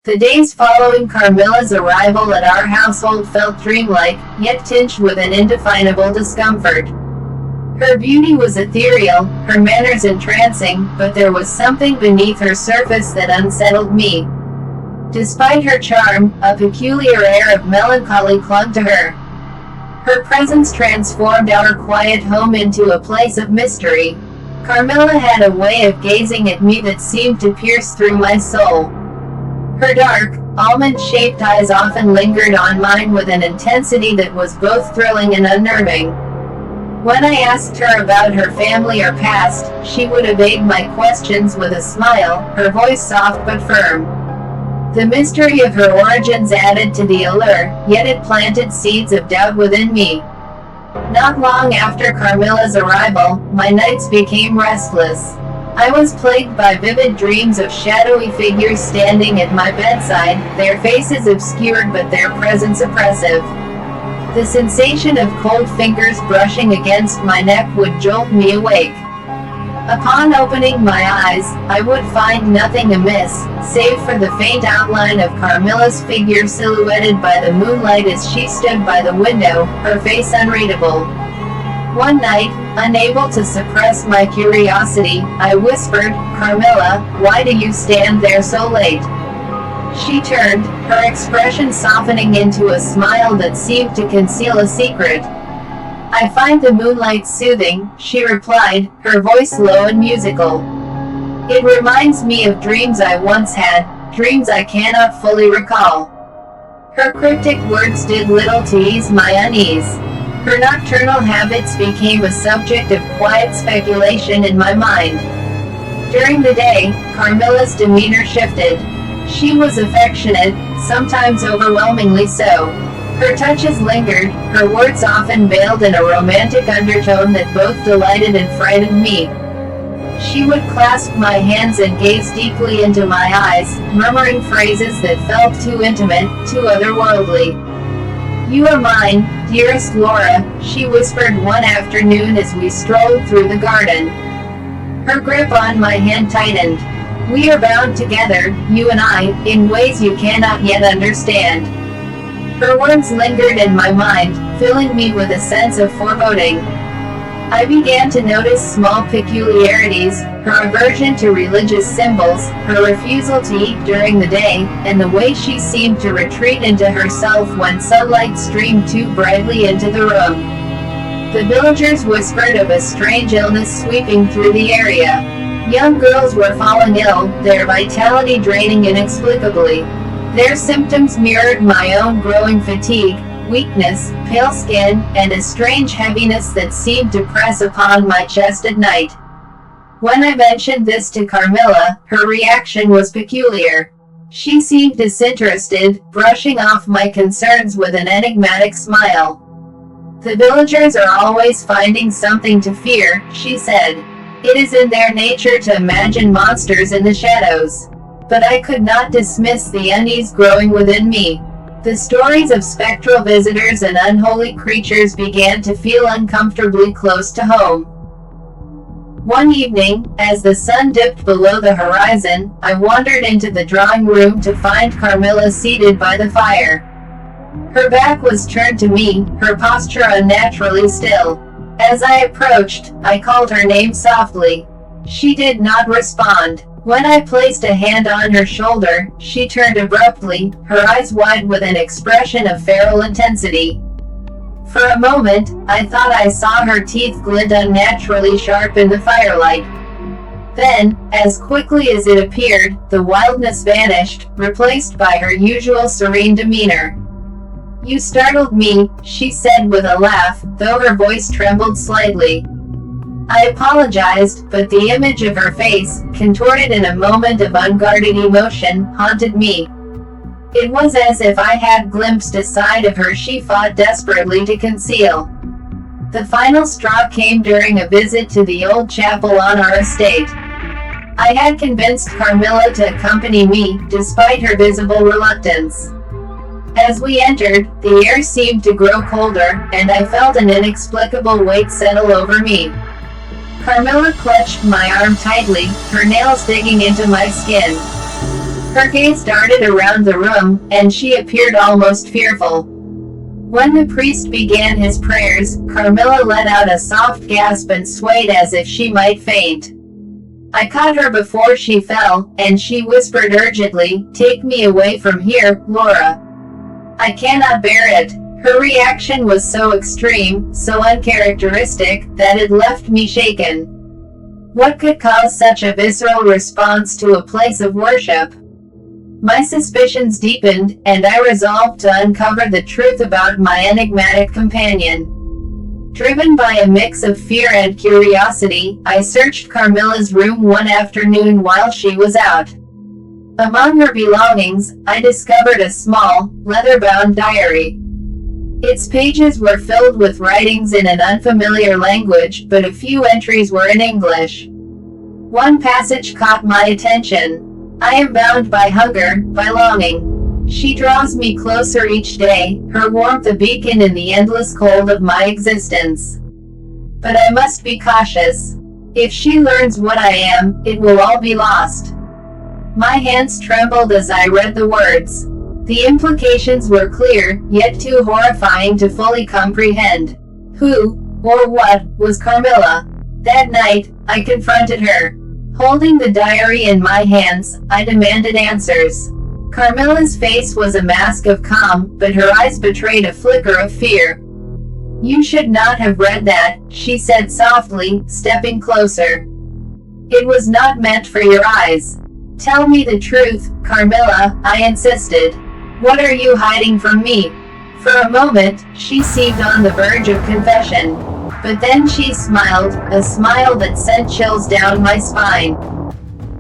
The days following Carmilla's arrival at our household felt dreamlike, yet tinged with an indefinable discomfort. Her beauty was ethereal, her manners entrancing, but there was something beneath her surface that unsettled me. Despite her charm, a peculiar air of melancholy clung to her. Her presence transformed our quiet home into a place of mystery. Carmilla had a way of gazing at me that seemed to pierce through my soul. Her dark, almond-shaped eyes often lingered on mine with an intensity that was both thrilling and unnerving. When I asked her about her family or past, she would evade my questions with a smile, her voice soft but firm. The mystery of her origins added to the allure, yet it planted seeds of doubt within me. Not long after Carmilla's arrival, my nights became restless. I was plagued by vivid dreams of shadowy figures standing at my bedside, their faces obscured but their presence oppressive. The sensation of cold fingers brushing against my neck would jolt me awake. Upon opening my eyes, I would find nothing amiss, save for the faint outline of Carmilla's figure silhouetted by the moonlight as she stood by the window, her face unreadable. One night, unable to suppress my curiosity, I whispered, "Carmilla, why do you stand there so late?" She turned, her expression softening into a smile that seemed to conceal a secret. "I find the moonlight soothing," she replied, her voice low and musical. "It reminds me of dreams I once had, dreams I cannot fully recall." Her cryptic words did little to ease my unease. Her nocturnal habits became a subject of quiet speculation in my mind. During the day, Carmilla's demeanor shifted. She was affectionate, sometimes overwhelmingly so. Her touches lingered, her words often veiled in a romantic undertone that both delighted and frightened me. She would clasp my hands and gaze deeply into my eyes, murmuring phrases that felt too intimate, too otherworldly. "You are mine, dearest Laura," she whispered one afternoon as we strolled through the garden. Her grip on my hand tightened. "We are bound together, you and I, in ways you cannot yet understand." Her words lingered in my mind, filling me with a sense of foreboding. I began to notice small peculiarities, her aversion to religious symbols, her refusal to eat during the day, and the way she seemed to retreat into herself when sunlight streamed too brightly into the room. The villagers whispered of a strange illness sweeping through the area. Young girls were falling ill, their vitality draining inexplicably. Their symptoms mirrored my own growing fatigue, weakness, pale skin, and a strange heaviness that seemed to press upon my chest at night. When I mentioned this to Carmilla, her reaction was peculiar. She seemed disinterested, brushing off my concerns with an enigmatic smile. "The villagers are always finding something to fear," she said. "It is in their nature to imagine monsters in the shadows." But I could not dismiss the unease growing within me. The stories of spectral visitors and unholy creatures began to feel uncomfortably close to home. One evening, as the sun dipped below the horizon, I wandered into the drawing room to find Carmilla seated by the fire. Her back was turned to me, her posture unnaturally still. As I approached, I called her name softly. She did not respond. When I placed a hand on her shoulder, she turned abruptly, her eyes wide with an expression of feral intensity. For a moment, I thought I saw her teeth glint unnaturally sharp in the firelight. Then, as quickly as it appeared, the wildness vanished, replaced by her usual serene demeanor. "You startled me," she said with a laugh, though her voice trembled slightly. I apologized, but the image of her face, contorted in a moment of unguarded emotion, haunted me. It was as if I had glimpsed a side of her she fought desperately to conceal. The final straw came during a visit to the old chapel on our estate. I had convinced Carmilla to accompany me, despite her visible reluctance. As we entered, the air seemed to grow colder, and I felt an inexplicable weight settle over me. Carmilla clutched my arm tightly, her nails digging into my skin. Her gaze darted around the room, and she appeared almost fearful. When the priest began his prayers, Carmilla let out a soft gasp and swayed as if she might faint. I caught her before she fell, and she whispered urgently, "Take me away from here, Laura. I cannot bear it." Her reaction was so extreme, so uncharacteristic, that it left me shaken. What could cause such a visceral response to a place of worship? My suspicions deepened, and I resolved to uncover the truth about my enigmatic companion. Driven by a mix of fear and curiosity, I searched Carmilla's room one afternoon while she was out. Among her belongings, I discovered a small, leather-bound diary. Its pages were filled with writings in an unfamiliar language, but a few entries were in English. One passage caught my attention. "I am bound by hunger, by longing. She draws me closer each day, her warmth a beacon in the endless cold of my existence. But I must be cautious. If she learns what I am, it will all be lost." My hands trembled as I read the words. The implications were clear, yet too horrifying to fully comprehend. Who, or what, was Carmilla? That night, I confronted her. Holding the diary in my hands, I demanded answers. Carmilla's face was a mask of calm, but her eyes betrayed a flicker of fear. "You should not have read that," she said softly, stepping closer. "It was not meant for your eyes. Tell me the truth, Carmilla," I insisted. "What are you hiding from me?" For a moment, she seemed on the verge of confession. But then she smiled, a smile that sent chills down my spine.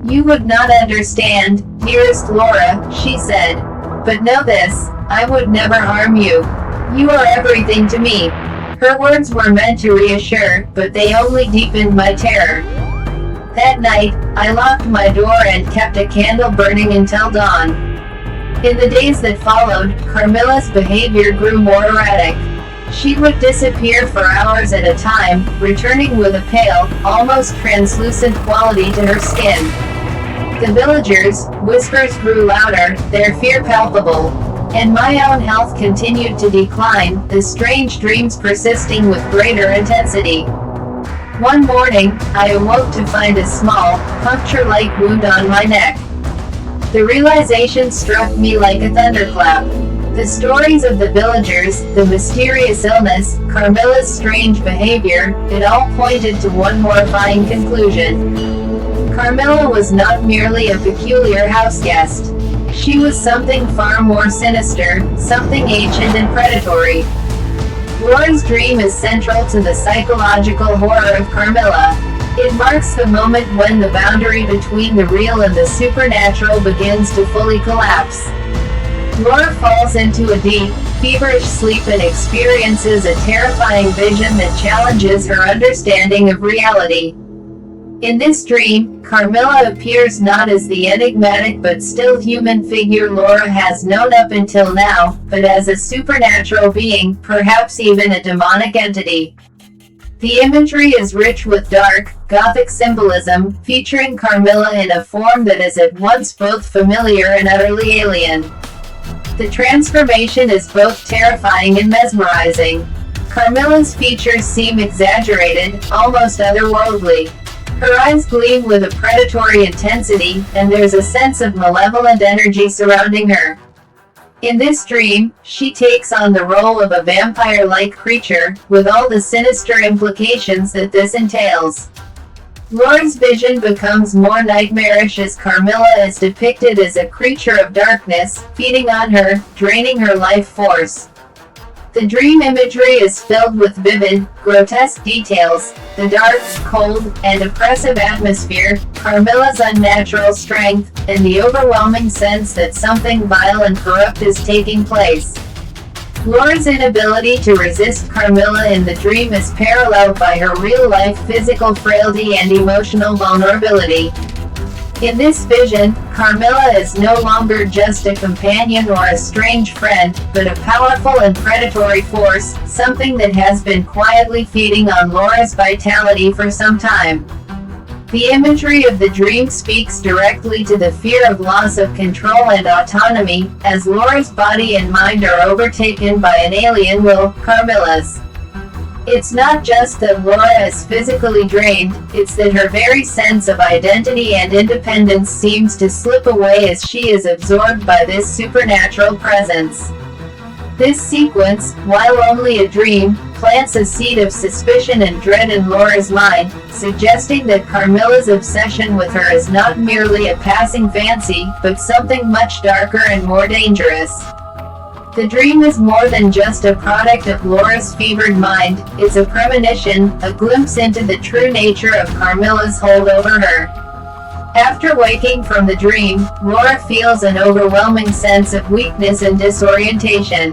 "You would not understand, dearest Laura," she said. "But know this, I would never harm you. You are everything to me." Her words were meant to reassure, but they only deepened my terror. That night, I locked my door and kept a candle burning until dawn. In the days that followed, Carmilla's behavior grew more erratic. She would disappear for hours at a time, returning with a pale, almost translucent quality to her skin. The villagers' whispers grew louder, their fear palpable. And my own health continued to decline, the strange dreams persisting with greater intensity. One morning, I awoke to find a small, puncture-like wound on my neck. The realization struck me like a thunderclap. The stories of the villagers, the mysterious illness, Carmilla's strange behavior, it all pointed to one horrifying conclusion. Carmilla was not merely a peculiar houseguest. She was something far more sinister, something ancient and predatory. Laura's dream is central to the psychological horror of Carmilla. It marks the moment when the boundary between the real and the supernatural begins to fully collapse. Laura falls into a deep, feverish sleep and experiences a terrifying vision that challenges her understanding of reality. In this dream, Carmilla appears not as the enigmatic but still human figure Laura has known up until now, but as a supernatural being, perhaps even a demonic entity. The imagery is rich with dark, Gothic symbolism, featuring Carmilla in a form that is at once both familiar and utterly alien. The transformation is both terrifying and mesmerizing. Carmilla's features seem exaggerated, almost otherworldly. Her eyes gleam with a predatory intensity, and there's a sense of malevolent energy surrounding her. In this dream, she takes on the role of a vampire-like creature, with all the sinister implications that this entails. Laura's vision becomes more nightmarish as Carmilla is depicted as a creature of darkness, feeding on her, draining her life force. The dream imagery is filled with vivid, grotesque details, the dark, cold, and oppressive atmosphere, Carmilla's unnatural strength, and the overwhelming sense that something vile and corrupt is taking place. Laura's inability to resist Carmilla in the dream is paralleled by her real-life physical frailty and emotional vulnerability. In this vision, Carmilla is no longer just a companion or a strange friend, but a powerful and predatory force, something that has been quietly feeding on Laura's vitality for some time. The imagery of the dream speaks directly to the fear of loss of control and autonomy, as Laura's body and mind are overtaken by an alien will, Carmilla's. It's not just that Laura is physically drained, it's that her very sense of identity and independence seems to slip away as she is absorbed by this supernatural presence. This sequence, while only a dream, plants a seed of suspicion and dread in Laura's mind, suggesting that Carmilla's obsession with her is not merely a passing fancy, but something much darker and more dangerous. The dream is more than just a product of Laura's fevered mind, it's a premonition, a glimpse into the true nature of Carmilla's hold over her. After waking from the dream, Laura feels an overwhelming sense of weakness and disorientation.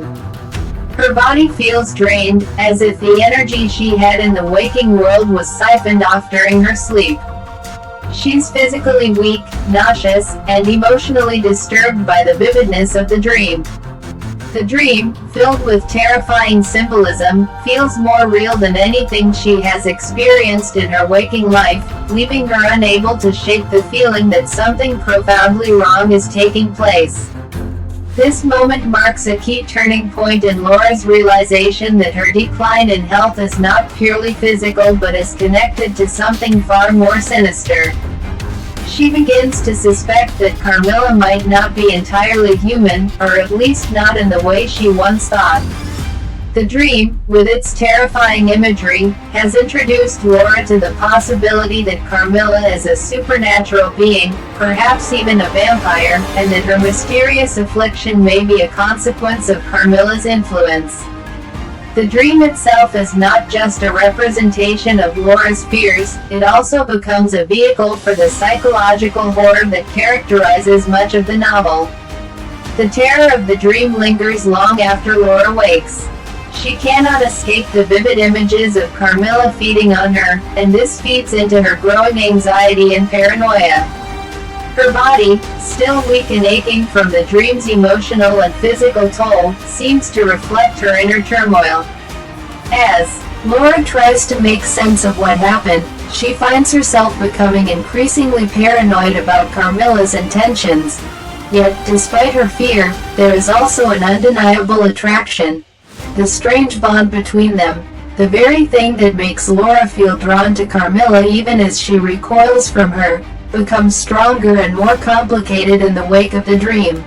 Her body feels drained, as if the energy she had in the waking world was siphoned off during her sleep. She's physically weak, nauseous, and emotionally disturbed by the vividness of the dream. The dream, filled with terrifying symbolism, feels more real than anything she has experienced in her waking life, leaving her unable to shake the feeling that something profoundly wrong is taking place. This moment marks a key turning point in Laura's realization that her decline in health is not purely physical but is connected to something far more sinister. She begins to suspect that Carmilla might not be entirely human, or at least not in the way she once thought. The dream, with its terrifying imagery, has introduced Laura to the possibility that Carmilla is a supernatural being, perhaps even a vampire, and that her mysterious affliction may be a consequence of Carmilla's influence. The dream itself is not just a representation of Laura's fears, it also becomes a vehicle for the psychological horror that characterizes much of the novel. The terror of the dream lingers long after Laura wakes. She cannot escape the vivid images of Carmilla feeding on her, and this feeds into her growing anxiety and paranoia. Her body, still weak and aching from the dream's emotional and physical toll, seems to reflect her inner turmoil. As Laura tries to make sense of what happened, she finds herself becoming increasingly paranoid about Carmilla's intentions. Yet, despite her fear, there is also an undeniable attraction. The strange bond between them, the very thing that makes Laura feel drawn to Carmilla even as she recoils from her, becomes stronger and more complicated in the wake of the dream.